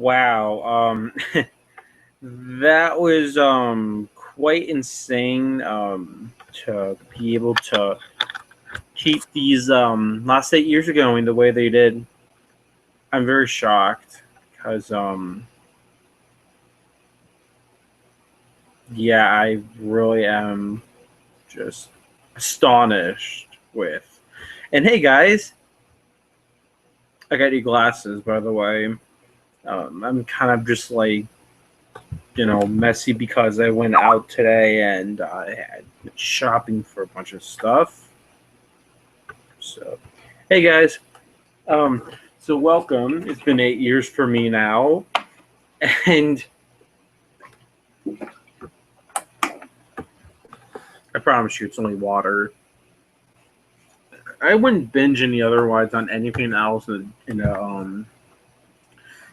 Wow. That was quite insane to be able to keep these last 8 years going the way they did. I'm very shocked because yeah, I really am just astonished with. And hey guys, I got new glasses by the way. I'm kind of just like messy because I went out today and I had been shopping for a bunch of stuff. So, hey guys, um, so welcome. It's been 8 years for me now, and I promise you, it's only water. I wouldn't binge any otherwise on anything else in a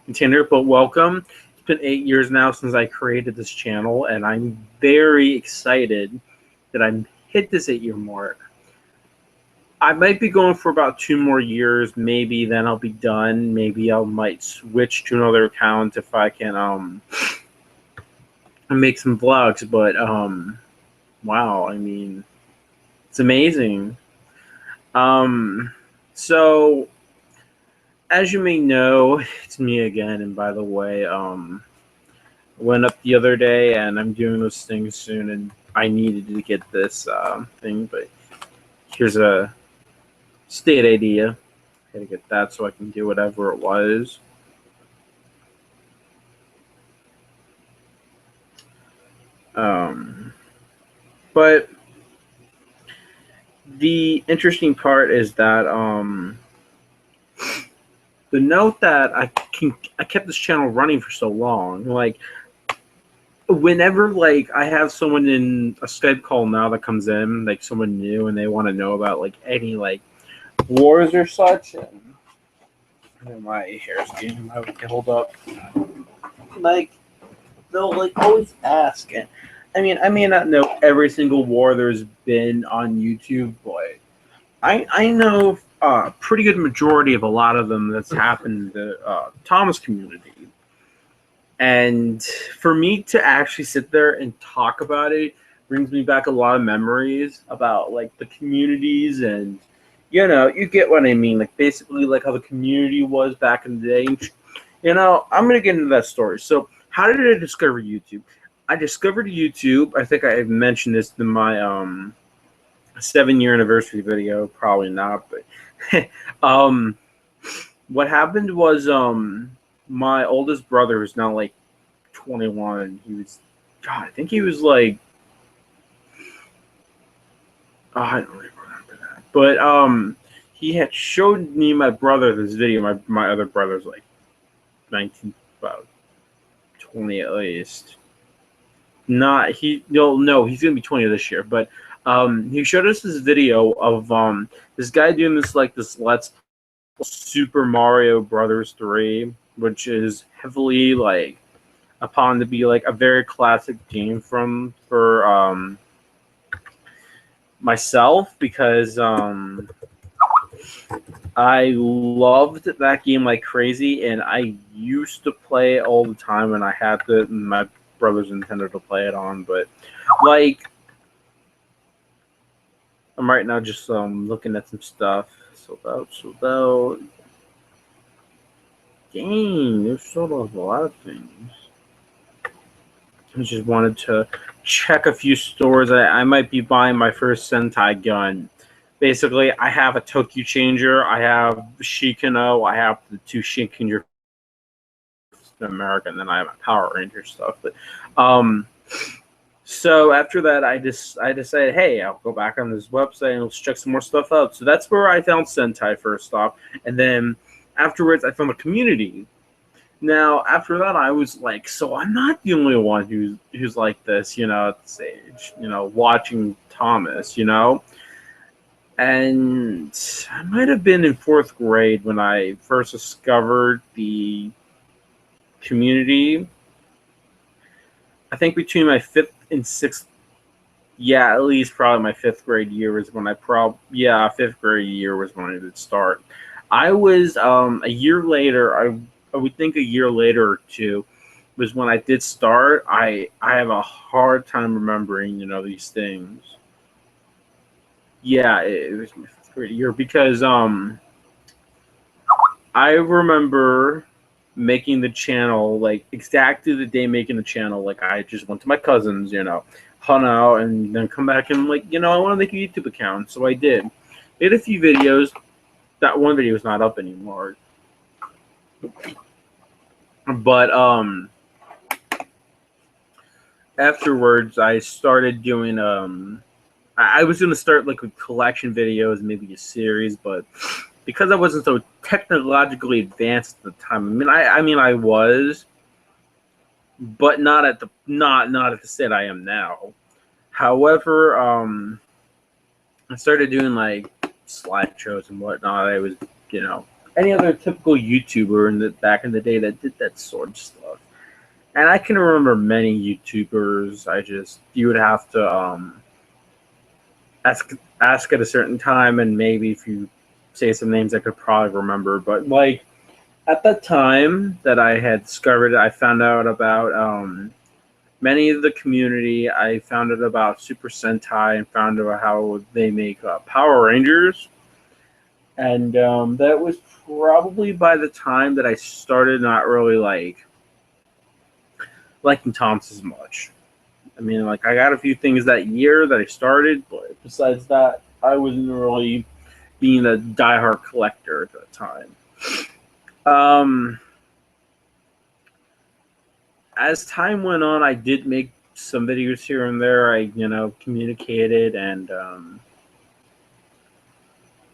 container. But welcome. It's been 8 years now since I created this channel, and I'm very excited that I'm hit this 8 year mark. I might be going for about 2 more years, maybe then I'll be done. Maybe I might switch to another account if I can make some vlogs, but wow, I mean, it's amazing. So as you may know, it's me again, and by the way, I went up the other day and I'm doing those things soon and I needed to get this thing, but here's a state idea. I gotta get that so I can do whatever it was. But the interesting part is that the note that I kept this channel running for so long, like whenever like I have someone in a Skype call now that comes in, like someone new, and they want to know about like any like wars or such, and my hair's getting my hold up. Like they'll like always ask, and I may not know every single war there's been on YouTube, but I know a pretty good majority of a lot of them that's happened in the Thomas community. And for me to actually sit there and talk about it brings me back a lot of memories about like the communities, and you get what I mean. Like basically like how the community was back in the day. I'm gonna get into that story. So how did I discover YouTube? I discovered YouTube. I think I mentioned this in my 7-year anniversary video. Probably not, but what happened was my oldest brother, who's now like 21. He was, God, I think he was like, oh, I don't really remember that, but he had showed me my brother this video. My other brother's like 19, about 20 at least. Not he no, he's gonna be 20 this year, but he showed us this video of this guy doing this let's Super Mario Brothers 3, which is heavily like upon to be like a very classic game for myself, because I loved that game like crazy, and I used to play it all the time, and I had my brother's Nintendo to play it on. But like I'm right now just looking at some stuff. Sold out. Dang, there's sold out a lot of things. I just wanted to check a few stores. I might be buying my first Sentai gun. Basically, I have a Tokyo Changer, I have Shikano, I have the two Shinkenger in America, and then I have my Power Ranger stuff. But so after that, I decided, hey, I'll go back on this website and let's check some more stuff out. So that's where I found Sentai first off, and then afterwards I found a community. Now after that, I was like, so I'm not the only one who's like this, at this age, watching Thomas, And I might have been in 4th grade when I first discovered the community. I think between my 5th and 6th, yeah, at least probably my 5th grade year was when 5th grade year was when I did start. I was a year later. I would think a year later or two was when I did start. I have a hard time remembering, these things. Yeah, it was my 5th grade year because I remember making the channel like exactly the day making the channel. Like I just went to my cousins, hung out, and then come back and like, I want to make a YouTube account, so I did. Made a few videos. That one video is not up anymore, but afterwards I started doing I was gonna start like with collection videos, maybe a series, but because I wasn't so technologically advanced at the time. I mean I was, but not at the state I am now. However, I started doing like slideshows and whatnot. I was, you know, any other typical YouTuber back in the day that did that sort of stuff. And I can remember many YouTubers. You would have to ask at a certain time, and maybe if you say some names, I could probably remember. But like at that time that I had discovered, I found out about many of the community. I found out about Super Sentai and found out how they make Power Rangers. And that was probably by the time that I started not really liking Tom's as much. I mean, like I got a few things that year that I started, but besides that, I wasn't really being a diehard collector at that time. Um, as time went on, I did make some videos here and there. I, communicated, and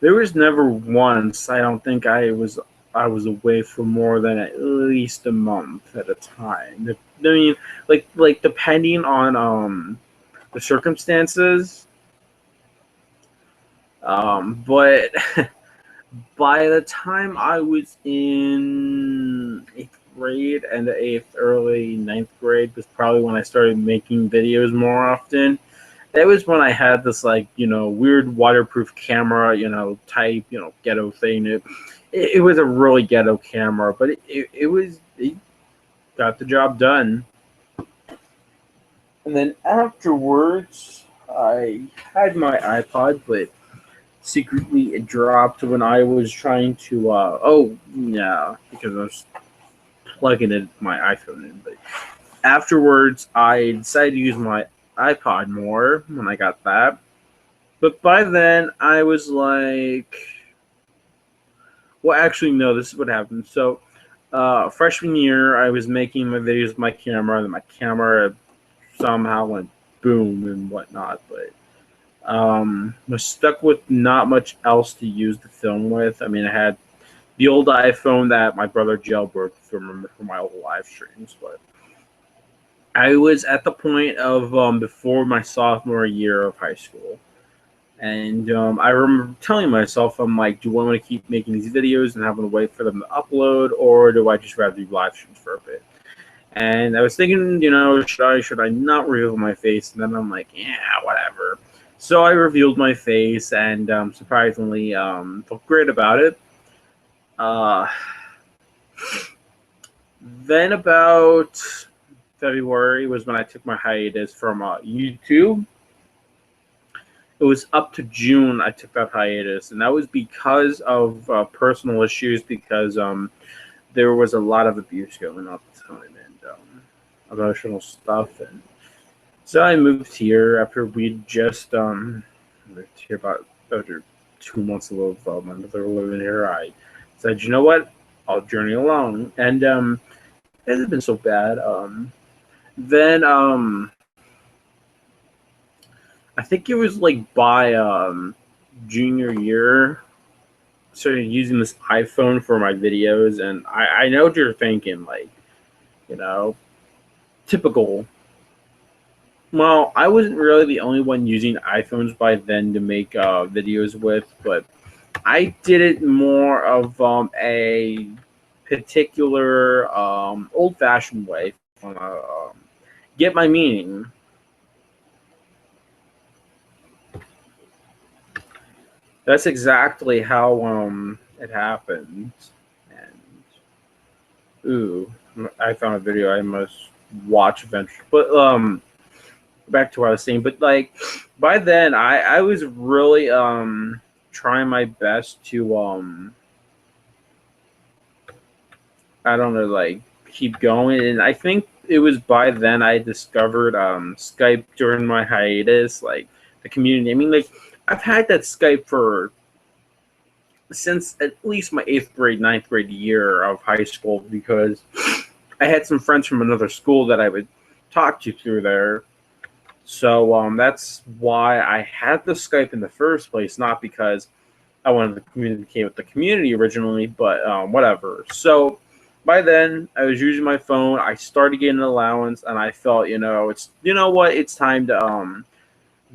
there was never once. I don't think I was away for more than at least a month at a time. I mean, like depending on the circumstances. But by the time I was in 8th grade and the eighth, early ninth grade was probably when I started making videos more often. That was when I had this like weird waterproof camera, type ghetto thing. It was a really ghetto camera, but it got the job done. And then afterwards, I had my iPod, but secretly it dropped when I was trying to. Oh yeah, because I was plugging my iPhone in. But afterwards, I decided to use my iPod more when I got that. But by then, I was like, well, actually, no, this is what happened. So, freshman year, I was making my videos with my camera, and my camera somehow went boom and whatnot. But was stuck with not much else to use the film with. I mean, I had the old iPhone that my brother jailbroke, if you remember, for my old live streams. But I was at the point of before my sophomore year of high school. And I remember telling myself, I'm like, do I want to keep making these videos and having to wait for them to upload, or do I just rather do live streams for a bit? And I was thinking, should I not reveal my face? And then I'm like, yeah, whatever. So I revealed my face, and surprisingly, felt great about it. Uh, then about February was when I took my hiatus from YouTube. It was up to June I took that hiatus, and that was because of personal issues, because there was a lot of abuse going on at the time, and emotional stuff. And so I moved here after we just moved here about after 2 months of my mother living here. I said, you know what, I'll journey along, and it hasn't been so bad. Then I think it was like by junior year, I started using this iPhone for my videos, and I know what you're thinking, like, you know, typical. Well, I wasn't really the only one using iPhones by then to make videos with, but I did it more of a particular old-fashioned way. Get my meaning. That's exactly how it happened. And Ooh, I found a video I must watch eventually. But back to what I was saying. But like by then, I was really trying my best to I don't know, like keep going. And I think it was by then I discovered Skype during my hiatus, like the community. I mean, like I've had that Skype for since at least my eighth grade, ninth grade year of high school because I had some friends from another school that I would talk to through there. So that's why I had the Skype in the first place, not because I wanted to communicate with the community originally, but whatever. So by then, I was using my phone. I started getting an allowance, and I felt, it's what, it's time to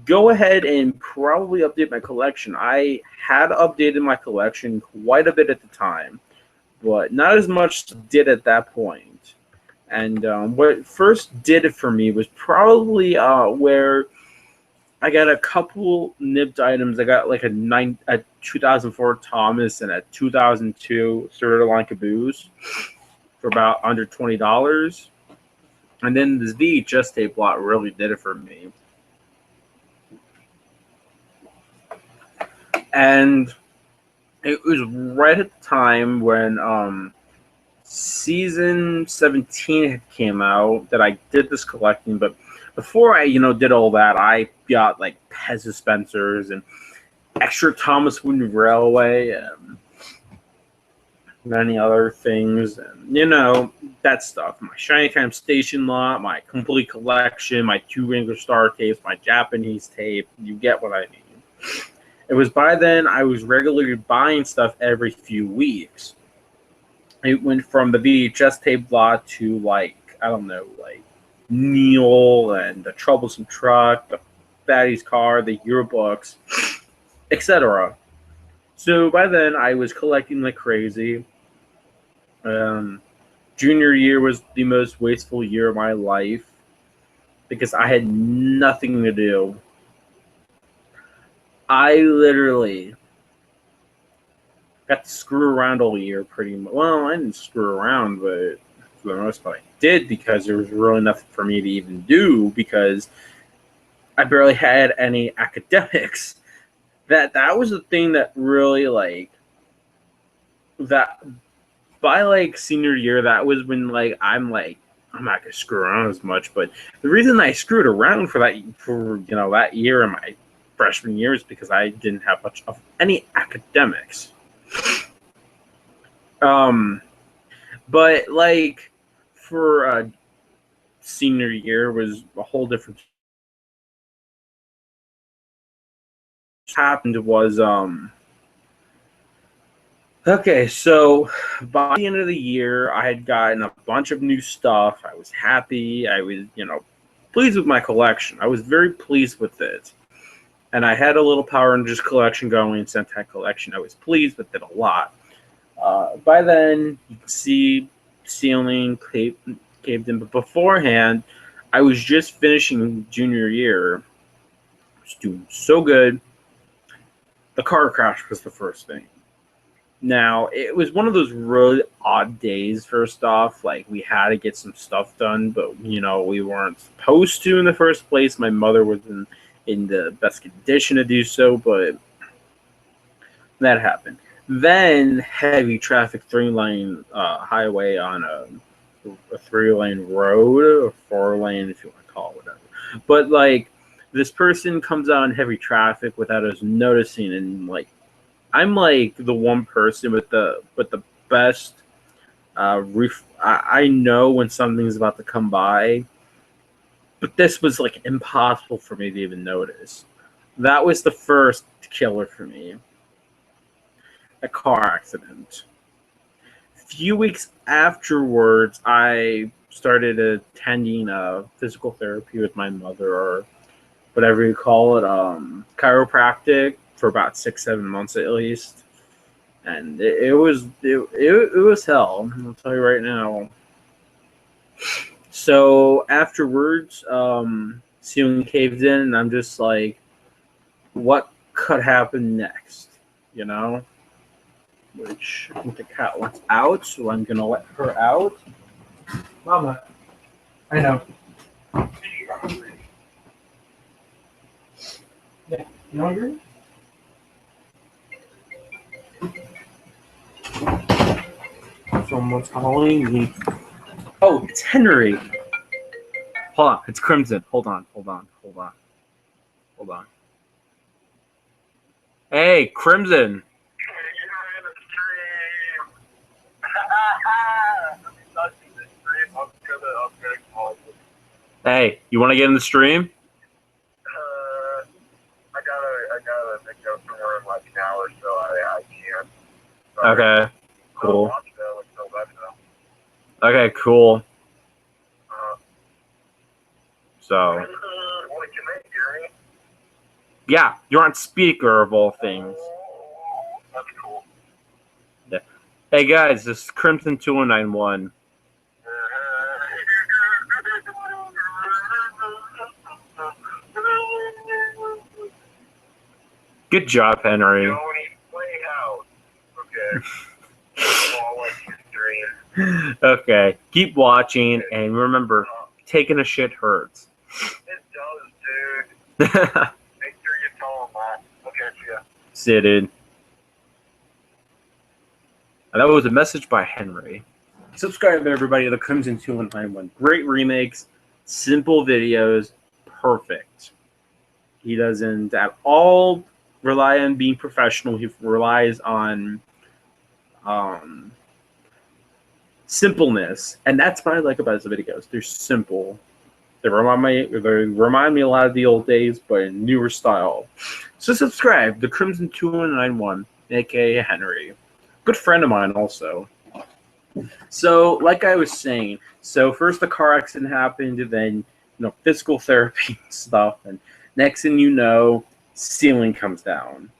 go ahead and probably update my collection. I had updated my collection quite a bit at the time, but not as much did at that point. And what first did it for me was probably where I got a couple nipped items. I got like a 2004 Thomas and a 2002 Third Line Caboose for about under $20. And then this VHS tape lot really did it for me. And it was right at the time when season 17 had came out that I did this collecting. But before I, did all that, I got like Pez dispensers and extra Thomas Wooden Railway and many other things, and that stuff. My Shiny Time Station lot, my complete collection, my 2 Wrangler Star tapes, my Japanese tape. You get what I mean. It was by then I was regularly buying stuff every few weeks. It went from the VHS tape lot to like I don't know, like Neil and the Troublesome Truck, the Fatty's Car, the yearbooks, etc. So by then I was collecting like crazy. Junior year was the most wasteful year of my life because I had nothing to do. I literally got to screw around all year pretty much. Well, I didn't screw around, but for the most part I did because there was really nothing for me to even do because I barely had any academics. That was the thing that really like that by like senior year, that was when like I'm not gonna screw around as much. But the reason I screwed around for that year in my freshman year is because I didn't have much of any academics. But like for senior year was a whole different. What happened was okay, so by the end of the year, I had gotten a bunch of new stuff. I was happy. I was, pleased with my collection. I was very pleased with it. And I had a little Power Rangers collection going, Sentai collection. I was pleased with it a lot. By then, you can see ceiling caved in. But beforehand, I was just finishing junior year. I was doing so good. The car crash was the first thing. Now, it was one of those really odd days, first off. Like, we had to get some stuff done, but, we weren't supposed to in the first place. My mother was in the best condition to do so, but that happened. Then, heavy traffic 3-lane highway on a 3-lane road, or 4-lane, if you want to call it whatever. But, like, this person comes out in heavy traffic without us noticing, and, like, I'm like the one person with the best I know when something's about to come by, but this was like impossible for me to even notice. That was the first killer for me. A car accident. A few weeks afterwards, I started attending physical therapy with my mother, or whatever you call it, chiropractic, for about 6-7 months at least, and it was hell. I'll tell you right now. So afterwards, ceiling caved in, and I'm just like, what could happen next? which I think the cat wants out, so I'm gonna let her out. Mama, I know. Yeah, you hungry? Someone's calling me. Oh, it's Henry. Hold on, it's Crimson. Hold on. Hey, Crimson. Hey, you want to get in the stream? I gotta make up somewhere in like an hour, so I can't. Okay, cool. Okay, cool. So, yeah, you're on speaker of all things. That's cool. Yeah. Hey guys, this is Crimson 2091. Good job, Henry. Okay. Okay, keep watching, and remember, taking a shit hurts. It does, dude. Make sure you tell him that. I'll catch you. See you, dude. And that was a message by Henry. Subscribe, everybody, to the Crimson 2191. Great remakes, simple videos, perfect. He doesn't at all rely on being professional. He relies on simpleness, and that's what I like about his videos. They're simple. They remind me a lot of the old days, but in newer style. So subscribe, the Crimson 2191, aka Henry. Good friend of mine also. So, like I was saying, so first the car accident happened, and then physical therapy stuff, and next thing you know, ceiling comes down.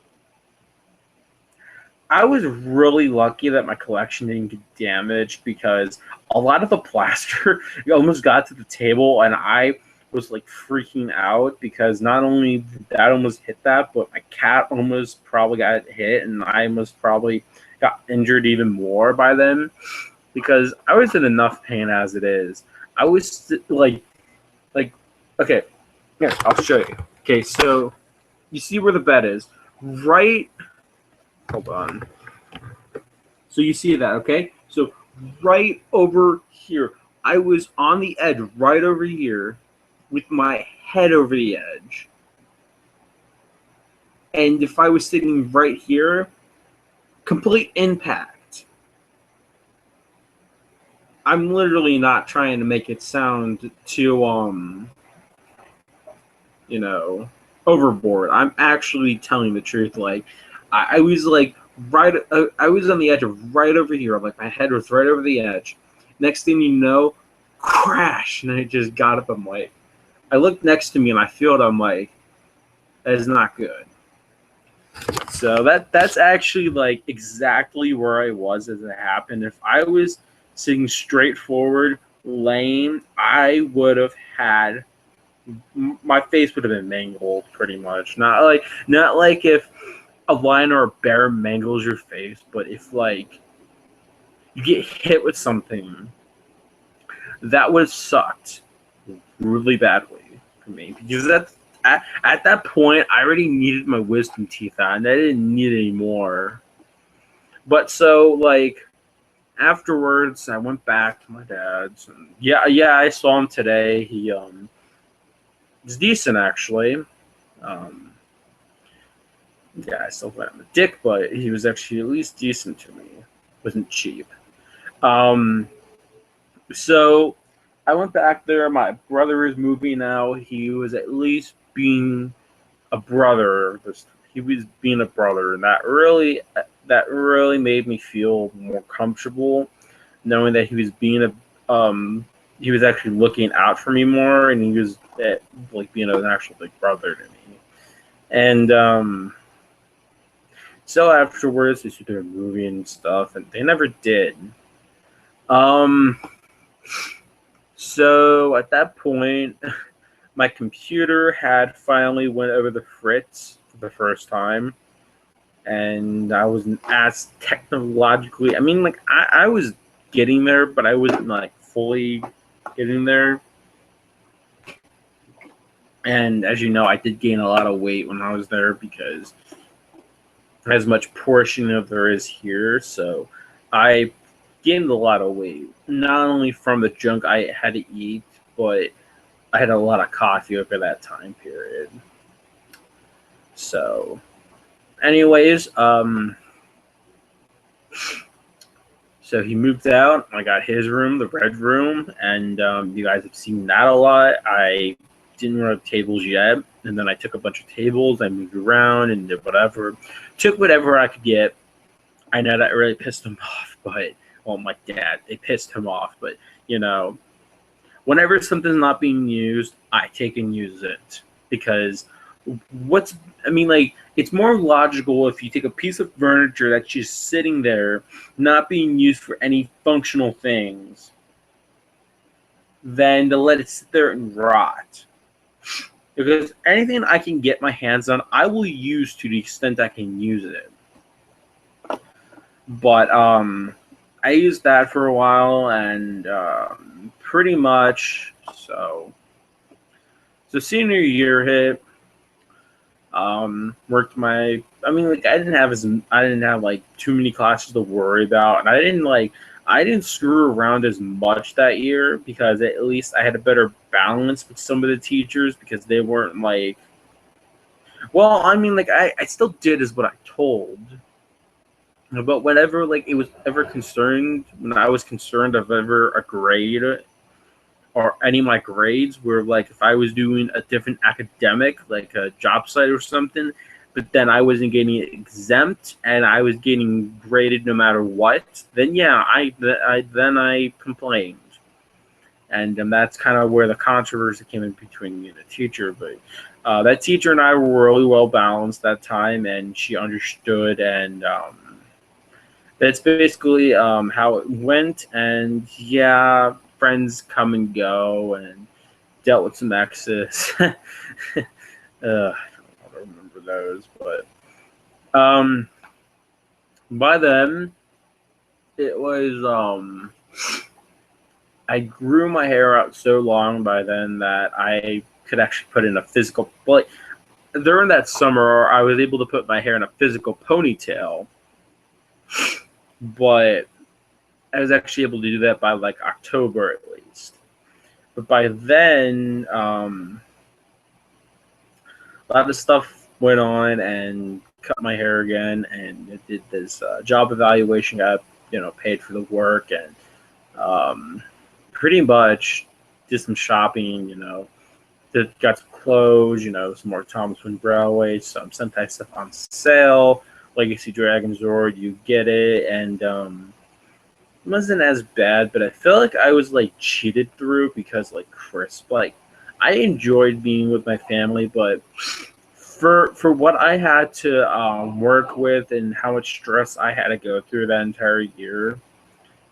I was really lucky that my collection didn't get damaged because a lot of the plaster almost got to the table, and I was like freaking out because not only did that almost hit that, but my cat almost probably got hit, and I almost probably got injured even more by them because I was in enough pain as it is. I was like, okay, yeah, I'll show you. Okay, so you see where the bed is, right? Hold on. So you see that, okay? So right over here, I was on the edge right over here with my head over the edge. And if I was sitting right here, complete impact. I'm literally not trying to make it sound too, overboard. I'm actually telling the truth. Like, I was like, I was on the edge of right over here. Like, my head was right over the edge. Next thing you know, crash, and I just got up. I'm like, I looked next to me, and I feel it. I'm like, that is not good. So that's actually like exactly where I was as it happened. If I was sitting straight forward, laying, I would have had my face would have been mangled pretty much. Not like if a lion or a bear mangles your face, but if like you get hit with something, that would have sucked really badly for me because at that point I already needed my wisdom teeth out and I didn't need any more. But so like afterwards I went back to my dad's and yeah, I saw him today. He was decent actually. Yeah, I still thought him a dick, but he was actually at least decent to me. Wasn't cheap. So I went back there. My brother is moving now. He was at least being a brother. He was being a brother, and that really made me feel more comfortable, knowing that he was he was actually looking out for me more, and he was like being an actual big brother to me. And so afterwards, they started moving and stuff, and they never did. So at that point, my computer had finally went over the fritz for the first time. and I wasn't as technologically. I mean, like I was getting there, but I wasn't like fully getting there. And as you know, I did gain a lot of weight when I was there because as much portion of there is here, so I gained a lot of weight. Not only from the junk I had to eat, but I had a lot of coffee over that time period. So, anyways, so he moved out. I got his room, the red room, and you guys have seen that a lot. I didn't run tables yet, and then I took a bunch of tables. I moved around and did whatever. Took whatever I could get. I know that really pissed him off, but well, my dad, it pissed him off. But you know, whenever something's not being used, I take and use it because what's I mean, like it's more logical if you take a piece of furniture that's just sitting there, not being used for any functional things, than to let it sit there and rot. Because anything I can get my hands on, I will use to the extent I can use it. But I used that for a while, and pretty much so senior year hit. Worked my. I mean, like I didn't have like too many classes to worry about, and I didn't screw around as much that year because at least I had a better balance with some of the teachers because they weren't like. Well, I mean, like I still did as what I told. But whenever like it was ever concerned, when I was concerned of ever a grade or any of my grades were like if I was doing a different academic, like a job site or something, but then I wasn't getting exempt and I was getting graded no matter what, then yeah, I complained, and that's kind of where the controversy came in between me and the teacher. But that teacher and I were really well balanced that time, and she understood, and that's basically how it went. And yeah, friends come and go, and dealt with some exes. I don't remember those, but by then it was I grew my hair out so long by then that I could actually put in a physical. But during that summer, I was able to put my hair in a physical ponytail, but I was actually able to do that by like October at least. But by then, a lot of stuff went on and cut my hair again, and it did this job evaluation. Got paid for the work, and pretty much did some shopping. Got some clothes. Some more Thomas Wayne Railway, some Sentai stuff on sale. Legacy Dragon Zord, you get it, and it wasn't as bad, but I felt like I was like cheated through because like Crisp, like I enjoyed being with my family, but for what I had to work with and how much stress I had to go through that entire year,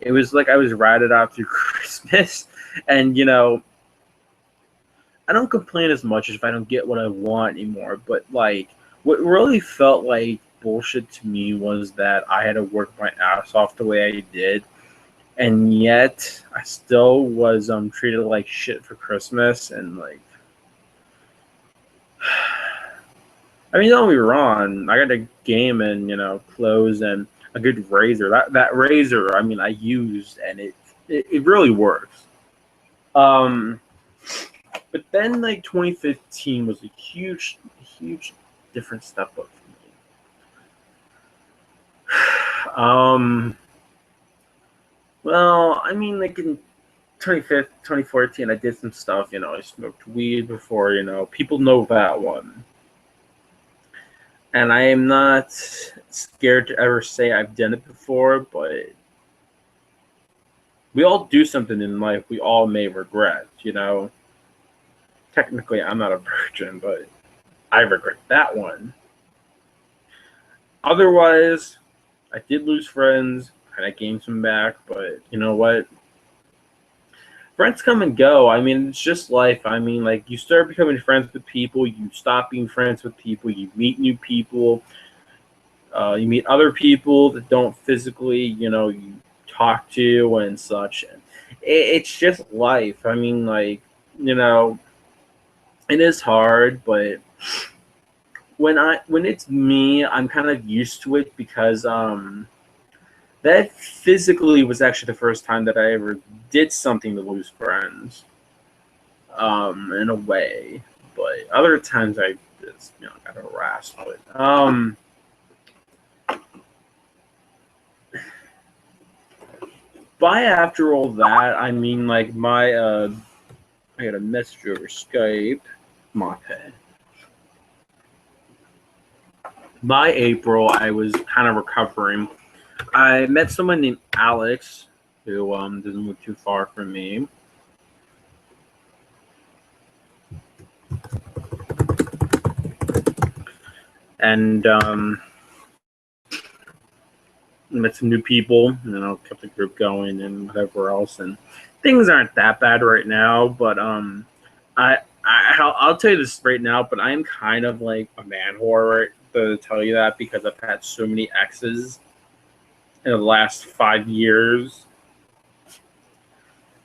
it was like I was ratted out through Christmas, and I don't complain as much as if I don't get what I want anymore. But like, what really felt like bullshit to me was that I had to work my ass off the way I did, and yet I still was treated like shit for Christmas. And like, I mean, don't be wrong, I got a game and clothes and a good razor. That razor, I mean, I used, and it really works. Um, but then like 2015 was a huge different step up for me. Well, I mean, like in 2014, I did some stuff. I smoked weed before. People know that one, and I am not scared to ever say I've done it before. But we all do something in life we all may regret. Technically, I'm not a virgin, but I regret that one. Otherwise, I did lose friends, and I gained some back. But you know what? Friends come and go. I mean, it's just life. I mean, like, you start becoming friends with people, you stop being friends with people, you meet new people. You meet other people that don't physically, you talk to and such. It's just life. I mean, like, you know, it is hard, but when it's me, I'm kind of used to it because that physically was actually the first time that I ever did something to lose friends. In a way, but other times I just got harassed. But by after all that, I mean like my I got a message over Skype. My pad. By April, I was kind of recovering. I met someone named Alex who doesn't live too far from me. And met some new people, kept the group going and whatever else. And things aren't that bad right now, but I'll tell you this right now, but I'm kind of like a man whore, right, to tell you that, because I've had so many exes in the last 5 years.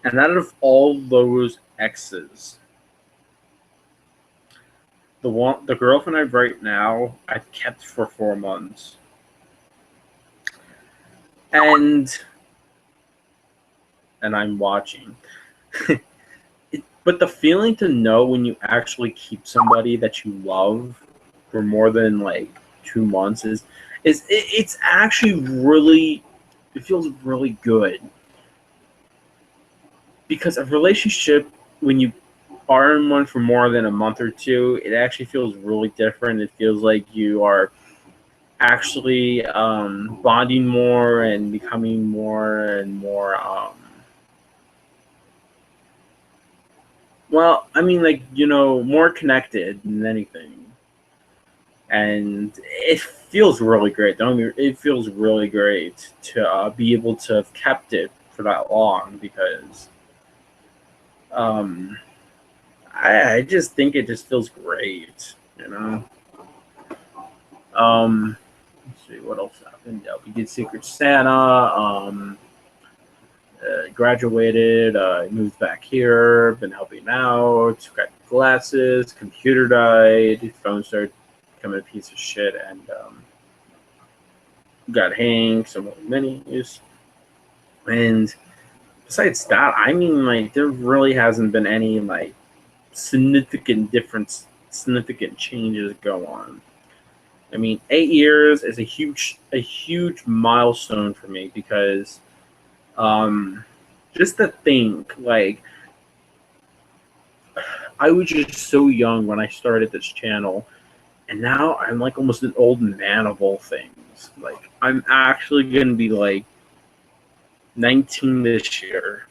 And out of all those exes, the girlfriend I have right now, I've kept for 4 months. And I'm watching. But the feeling to know when you actually keep somebody that you love for more than like 2 months it's actually really, it feels really good. Because a relationship, when you are in one for more than a month or two, it actually feels really different. It feels like you are actually bonding more and becoming more and more well, I mean, like, more connected than anything. And it feels really great. It feels really great to be able to have kept it for that long, because I just think it just feels great. Let's see what else happened. Yeah, we did Secret Santa. Graduated, moved back here, been helping out, got glasses, computer died, phone started becoming a piece of shit, and got hanged, some more minis. And besides that, I mean, like, there really hasn't been any, like, significant changes go on. I mean, 8 years is a huge milestone for me, because just to think, like, I was just so young when I started this channel, and now I'm like almost an old man of all things. Like, I'm actually gonna be like 19 this year,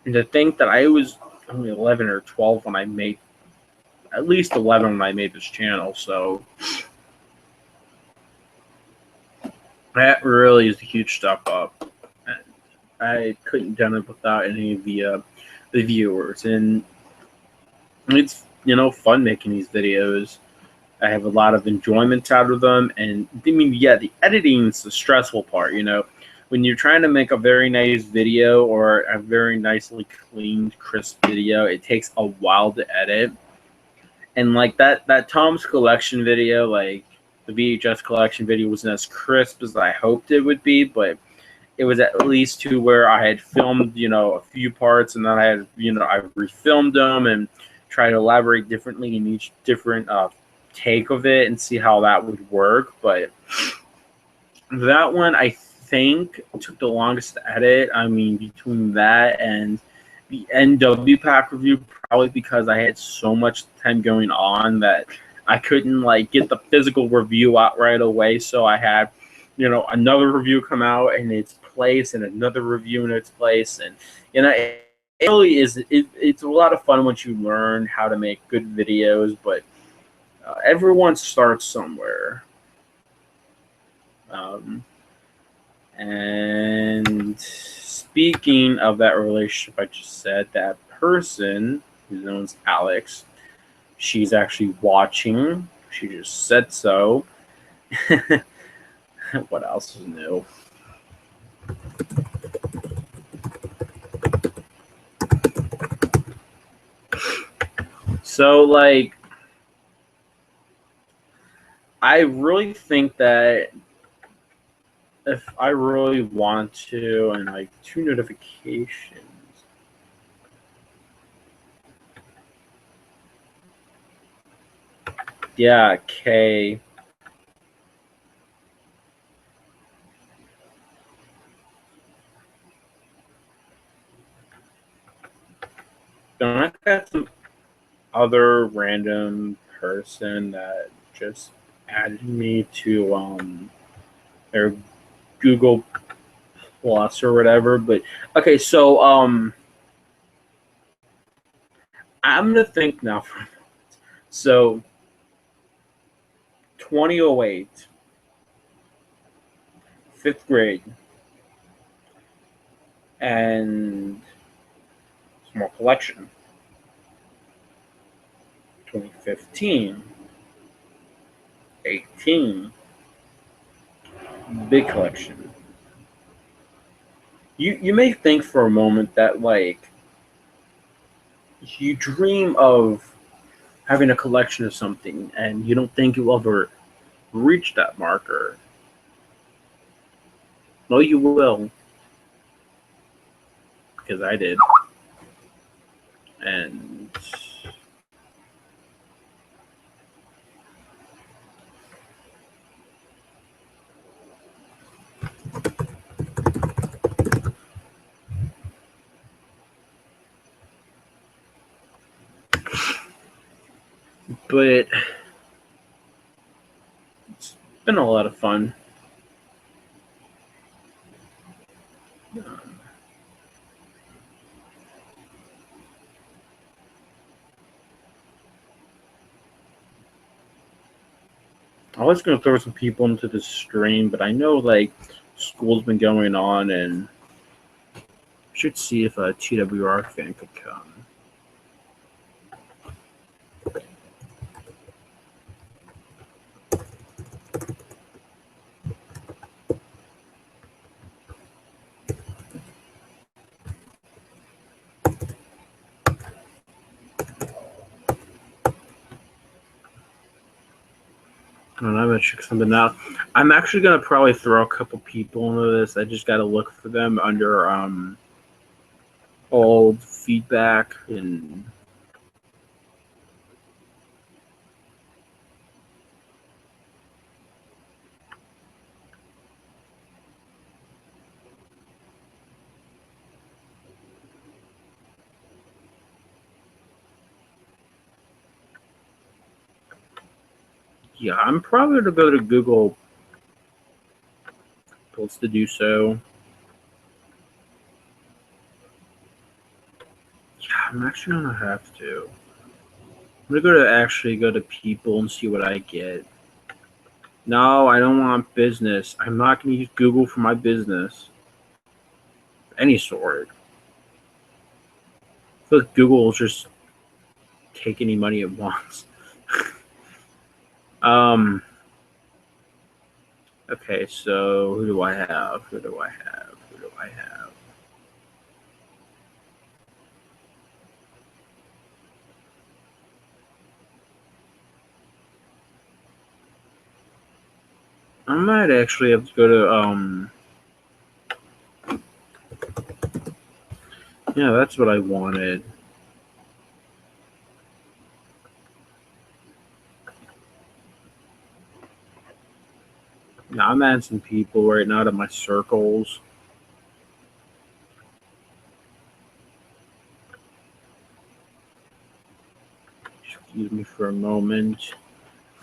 and to think that I was only 11 or 12 when I made, at least 11 when I made this channel. So that really is a huge step up. And I couldn't have done it without any of the viewers, and it's fun making these videos. I have a lot of enjoyment out of them, and I mean, yeah, the editing is the stressful part. When you're trying to make a very nice video or a very nicely cleaned, crisp video, it takes a while to edit. And like that Tom's collection video, like the VHS collection video, wasn't as crisp as I hoped it would be, but it was at least to where I had filmed, a few parts, and then I had, I refilmed them and try to elaborate differently in each different take of it and see how that would work. But that one, I think, took the longest to edit. I mean, between that and the NW pack review, probably because I had so much time going on that I couldn't like get the physical review out right away. So I had, another review come out in its place and another review in its place, and it really is. It's a lot of fun once you learn how to make good videos, but everyone starts somewhere. And speaking of that relationship, I just said, that person who's known as Alex, she's actually watching. She just said so. What else is new? So, like, I really think that if I really want to, and like 2 notifications. Yeah, K. Don't I got some other random person that just added me to their Google Plus or whatever. But okay, so I'm gonna think now. So 2008, fifth grade, and small collection. 2015, 18, big collection. You may think for a moment that like you dream of having a collection of something and you don't think you'll ever reach that marker. No, you will, because I did. And but it's been a lot of fun. I was gonna throw some people into the stream, but I know like school's been going on, and should see if a TWR fan could come. I don't know, I'm gonna check something out. I'm actually gonna probably throw a couple people into this. I just gotta look for them under old feedback and yeah, I'm probably gonna go to Google Plus to do so. Yeah, I'm actually gonna have to. I'm gonna actually go to people and see what I get. No, I don't want business. I'm not gonna use Google for my business. Of any sort. I feel like Google will just take any money it wants. um okay, so who do I have? Who do I have? Who do I have? I might actually have to go to yeah, that's what I wanted. Now I'm adding some people right now to my circles. Excuse me for a moment.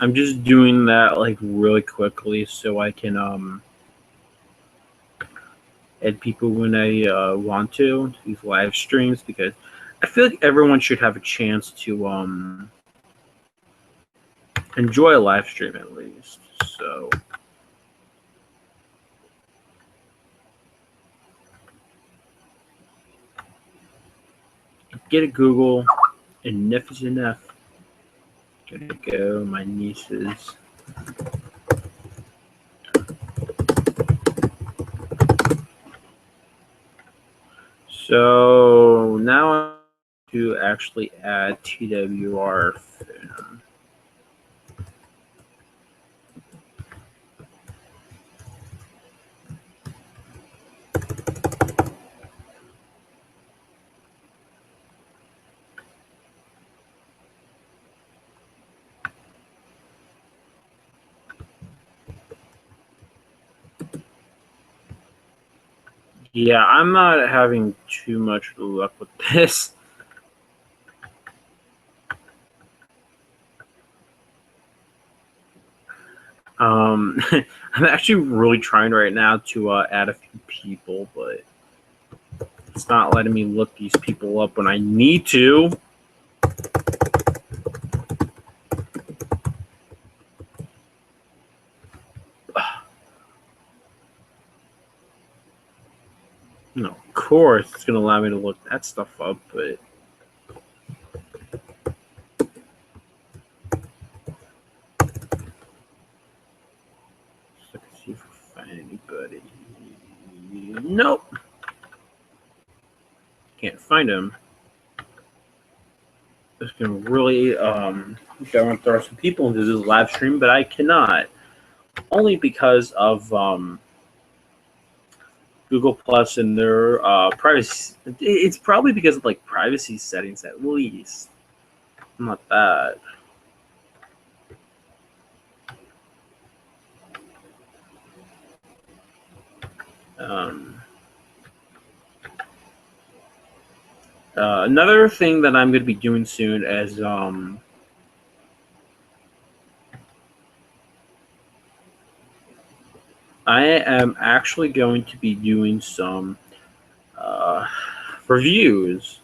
I'm just doing that like really quickly so I can add people when I want to these live streams, because I feel like everyone should have a chance to enjoy a live stream at least. So get a Google, enough is enough. Gonna go, my nieces. So now I have to actually add TWR film. Yeah, I'm not having too much luck with this. I'm actually really trying right now to add a few people, but it's not letting me look these people up when I need to. No, of course it's going to allow me to look that stuff up, but let's see if I find anybody. Nope. Can't find him. It's going to really I want to throw some people into this live stream, but I cannot. Only because of Google Plus and their privacy. It's probably because of like privacy settings at least. Not that. Another thing that I'm going to be doing soon is I am actually going to be doing some reviews.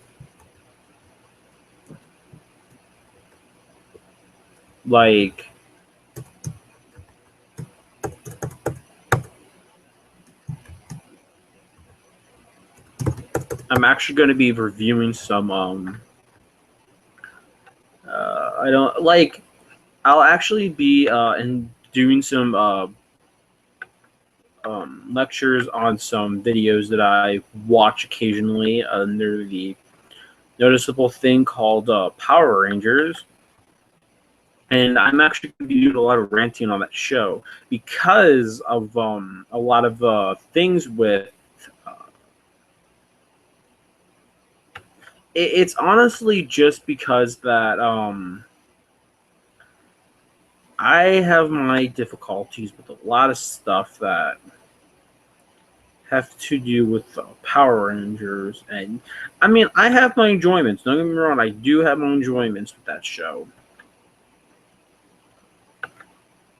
Like, I'm actually going to be reviewing some I don't like. I'll actually be doing some lectures on some videos that I watch occasionally under the noticeable thing called Power Rangers. And I'm actually going to be doing a lot of ranting on that show because of a lot of things with. It's honestly just because that I have my difficulties with a lot of stuff that have to do with Power Rangers, and I mean I have my enjoyments. Don't get me wrong, I do have my enjoyments with that show,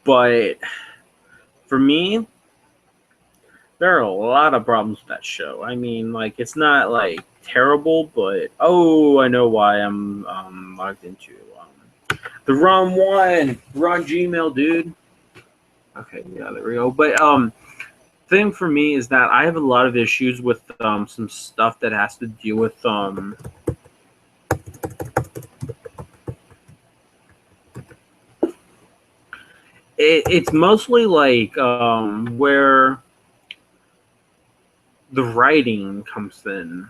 but for me, there are a lot of problems with that show. I mean, like it's not like terrible, but oh, I know why I'm logged into the wrong one, wrong Gmail, dude. Okay, yeah, there we go. But thing for me is that I have a lot of issues with some stuff that has to deal with it's mostly like where the writing comes in.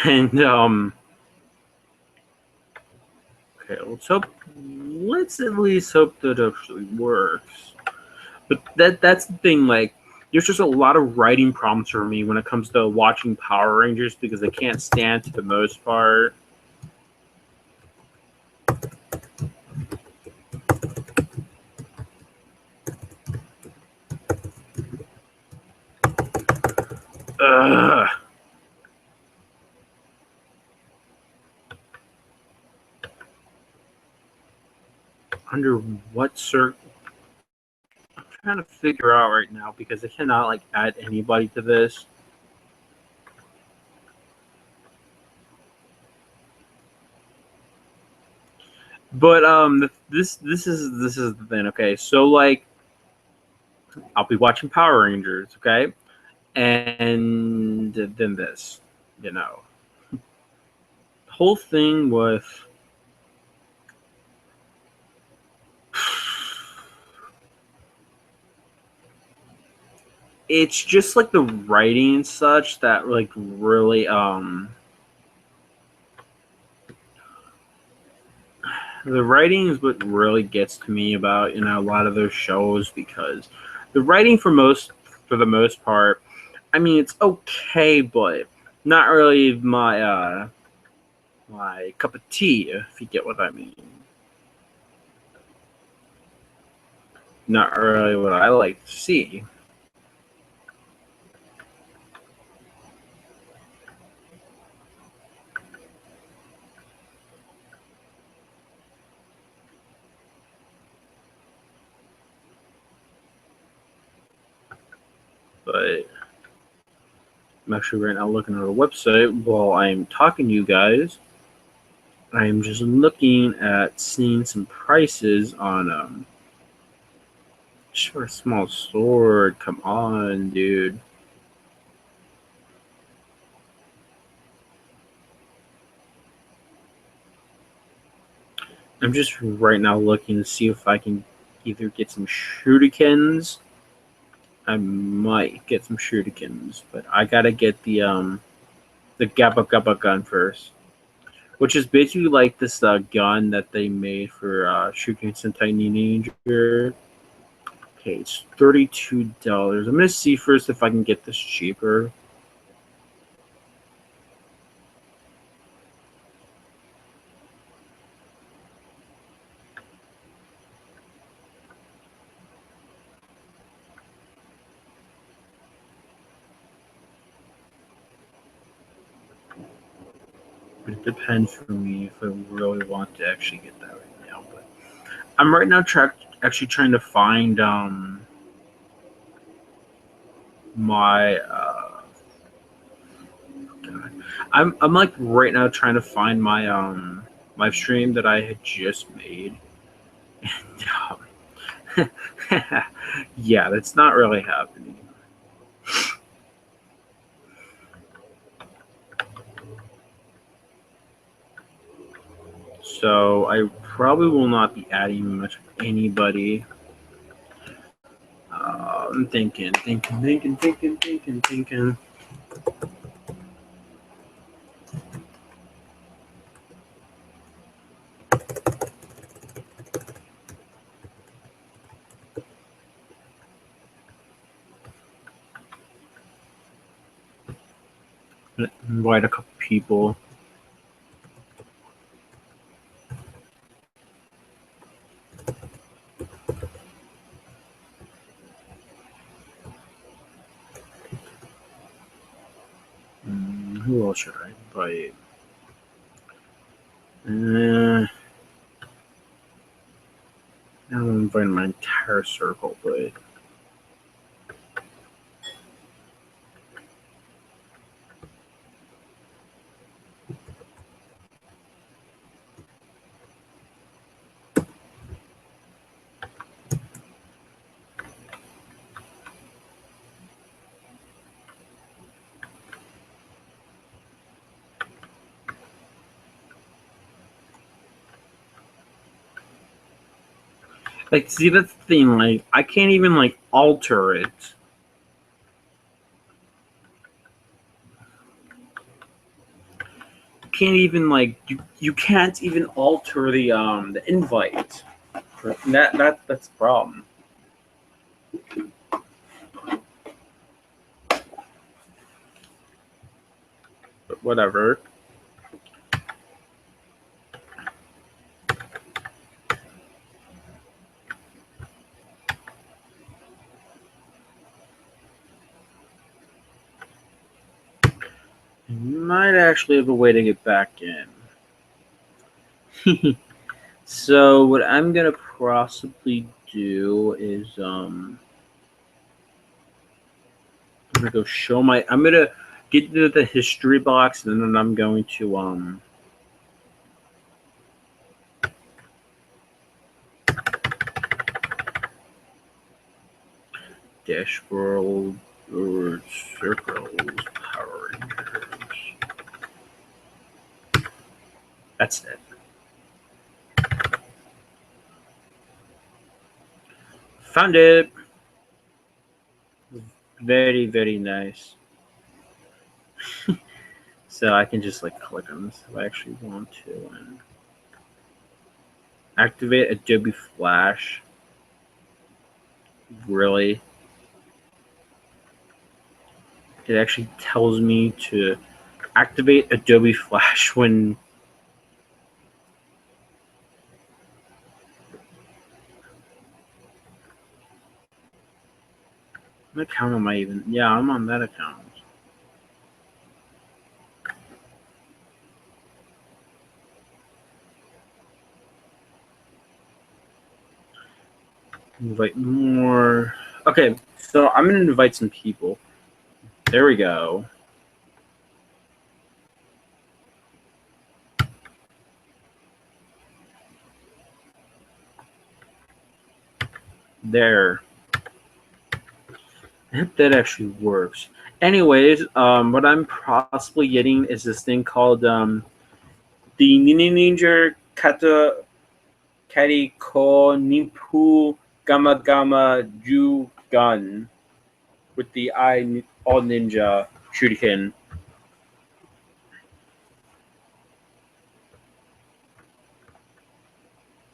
And okay, let's at least hope that actually works. But that's the thing, like there's just a lot of writing problems for me when it comes to watching Power Rangers because I can't stand to the most part. Ugh. Under what I'm trying to figure out right now because I cannot like add anybody to this. But this is the thing. Okay, so like I'll be watching Power Rangers. Okay, and then this, you know, the whole thing with it's just like the writing and such that like really the writing is what really gets to me about a lot of those shows, because the writing for the most part, I mean, it's okay, but not really my cup of tea, if you get what I mean. Not really what I like to see. But I'm actually right now looking at a website while I'm talking to you guys. I'm just looking at seeing some prices on just for a small sword. Come on, dude. I'm just right now looking to see if I can either get some shurikens. I might get some shurikens, but I gotta get the Gabba Gabba gun first, which is basically like this gun that they made for Shuriken Sentai Ninja. Okay, it's $32. I'm gonna see first if I can get this cheaper. It depends for me if I really want to actually get that right now. But I'm right now actually trying to find my God. I'm like right now trying to find my my stream that I had just made. And, yeah, that's not really happening. So I probably will not be adding much of anybody. I'm thinking. Invite a couple people. Who else should I invite? I'm inviting my entire circle, but like, see, that's the thing. Like, I can't even like alter it. Can't even like you can't even alter the invite. That's the problem. But whatever. I might actually have a way to get back in. So what I'm gonna possibly do is I'm gonna go show my I'm gonna get to the history box, and then I'm going to Dash World or Circles Power Rangers. That's it. Found it. Very, very nice. So I can just like click on this if I actually want to and activate Adobe Flash. Really? It actually tells me to activate Adobe Flash when what account am I even? Yeah, I'm on that account. Invite more. Okay, so I'm gonna invite some people. There we go. There. I hope that actually works. Anyways, what I'm possibly getting is this thing called the Ninja Kata Kari Ko Nimpu Gama Gama Ju Gun with the Eye All Ninja Shuriken.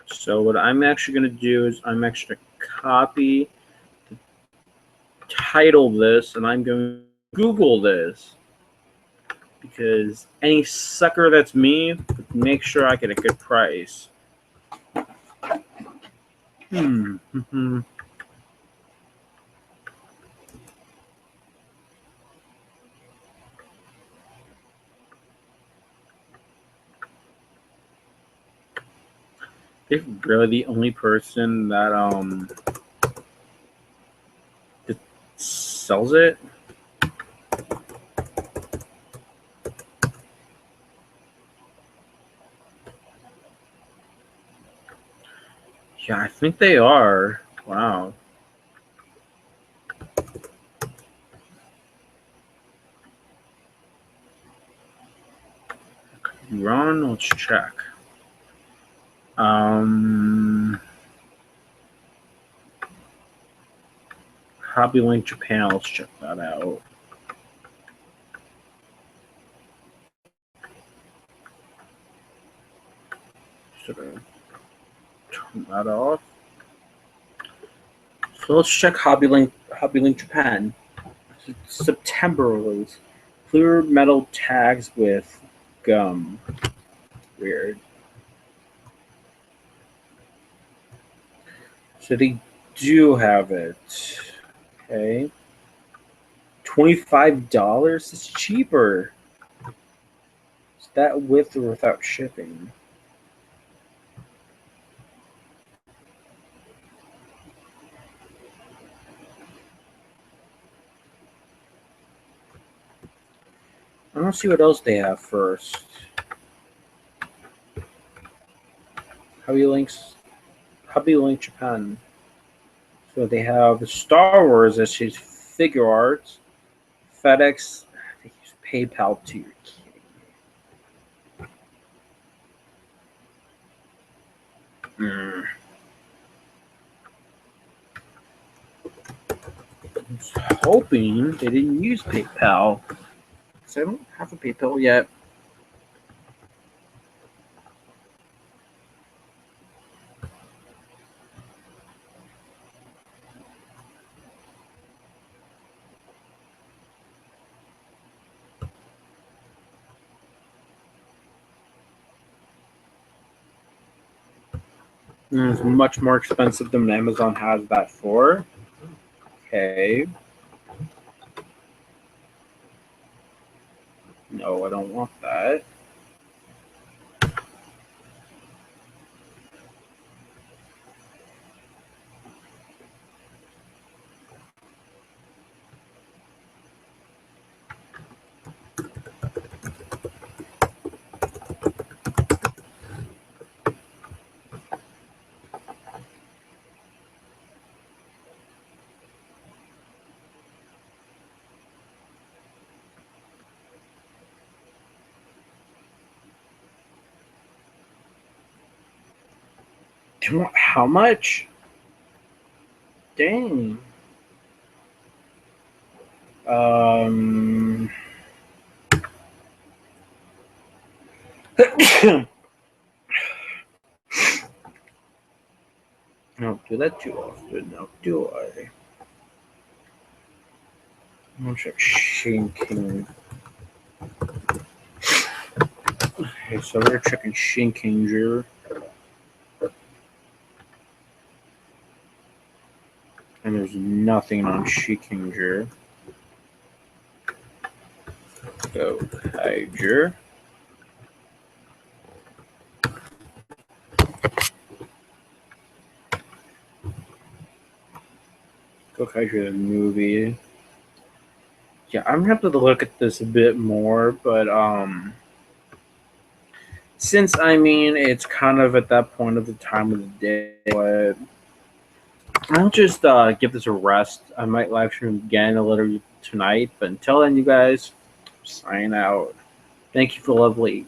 So what I'm actually going to do is I'm actually going to copy the title of this, and I'm going to Google this because any sucker that's me, make sure I get a good price. If really the only person that sells it. Yeah, I think they are. Wow. Ron, let's check. Hobby Link Japan, let's check that out. Should I turn that off? So let's check Hobby Link Japan. September release. Clear metal tags with gum. Weird. So they do have it. Okay. $25? It's cheaper. Is that with or without shipping? I want to see what else they have first. Hobby Link Japan. So they have Star Wars as his figure art, FedEx, they use PayPal too. You're kidding me. I was hoping they didn't use PayPal because I don't have a PayPal yet. And it's much more expensive than Amazon has that for. Okay. No, I don't want that. How much? Dang. Um, I don't do that too often now, do I? I'm gonna check Shinking. Okay, so we're checking Shinkinger. And there's nothing on Shinkinger. Go Hyger. Go Hyger the movie. Yeah, I'm gonna have to look at this a bit more, but since I mean it's kind of at that point of the time of the day, but I'll just give this a rest. I might live stream again a little tonight, but until then, you guys, sign out. Thank you for the lovely